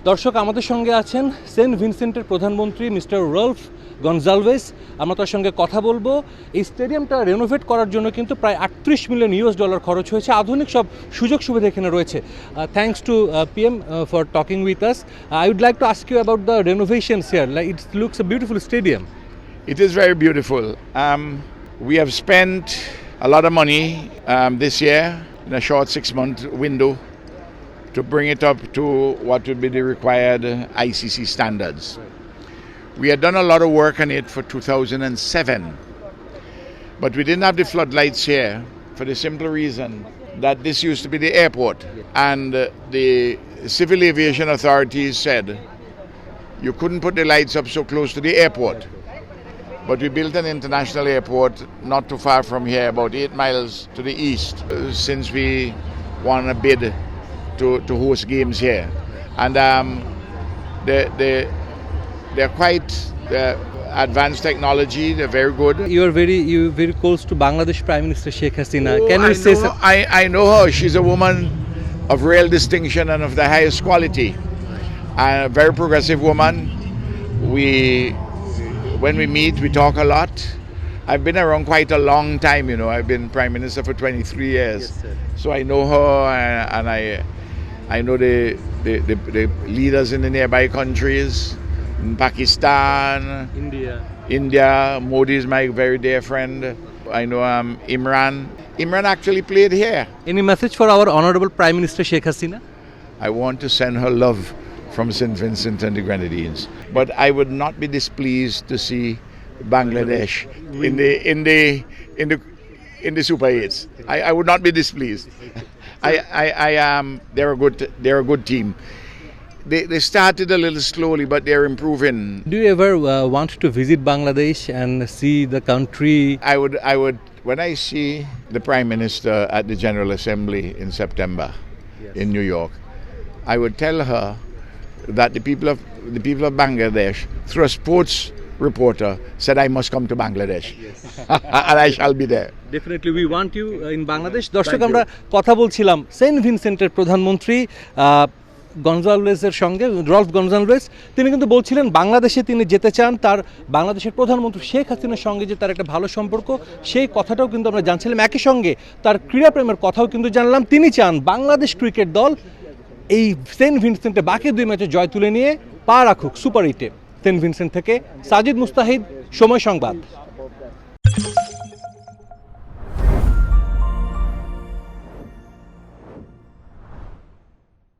দর্শক আমাদের সঙ্গে আছেন সেন্ট ভিনসেন্টের প্রধানমন্ত্রী মিস্টার রল্ফ গনজালভেস। আমরা তার সঙ্গে কথা বলবো। এই স্টেডিয়ামটা রেনোভেট করার জন্য কিন্তু প্রায় $38 মিলিয়ন খরচ হয়েছে। আধুনিক সব সুযোগ সুবিধা এখানে রয়েছে। Thanks to PM for talking with us. I would like to ask you about the renovations here. Like it looks a beautiful stadium. It is very beautiful. We have spent a lot of money this year in a short 6-month window to bring it up to what would be the required ICC standards. We had done a lot of work on it for 2007, but we didn't have the floodlights here for the simple reason that this used to be the airport, and the civil aviation authorities said you couldn't put the lights up so close to the airport. But we built an international airport not too far from here, about 8 miles to the east, since we won a bid to host games here. And they're quite advanced technology, they're very good. You are very close to Bangladesh Prime Minister Sheikh Hasina. Can you say something? I know her. She's a woman of real distinction and of the highest quality. And a very progressive woman. When we meet, we talk a lot. I've been around quite a long time, you know. I've been Prime Minister for 23 years. Yes, sir. So I know her, and I know the leaders in the nearby countries, in Pakistan, India. Modi is my very dear friend. I know Imran. Imran actually played here. Any message for our Honorable Prime Minister Sheikh Hasina? I want to send her love from St. Vincent and the Grenadines. But I would not be displeased to see Bangladesh in the Super 8s. I would not be displeased. They're a good team. They started a little slowly, but they're improving. Do you ever want to visit Bangladesh and see the country? I would when I see the Prime Minister at the General Assembly in September in New York, I would tell her that the people of Bangladesh, through a sports reporter, said I must come to Bangladesh. Yes. And I shall be there. Definitely we want you in Bangladesh. দর্শক আমরা কথা বলছিলাম Saint ভিনসেন্টের প্রধানমন্ত্রী গনজালভেসের সঙ্গে, Rolf Gonsalves. তিনি কিন্তু বলছিলেন বাংলাদেশে তিনি যেতে চান, তার বাংলাদেশের প্রধানমন্ত্রী শেখ হাসিনার সঙ্গে যে তার একটা ভালো সম্পর্ক, সেই কথাটাও কিন্তু আমরা জানছিলাম। একই সঙ্গে তার ক্রীড়াপ্রেমের কথাও কিন্তু জানলাম। তিনি চান বাংলাদেশ ক্রিকেট দল এই সেন্ট ভিনসেন্টে বাকি 2 ম্যাচে জয় তুলে নিয়ে পা রাখুক সুপার 8-এ। সেন্ট ভিনসেন্ট থেকে সাজিদ মুস্তাহিদ, সময় সংবাদ।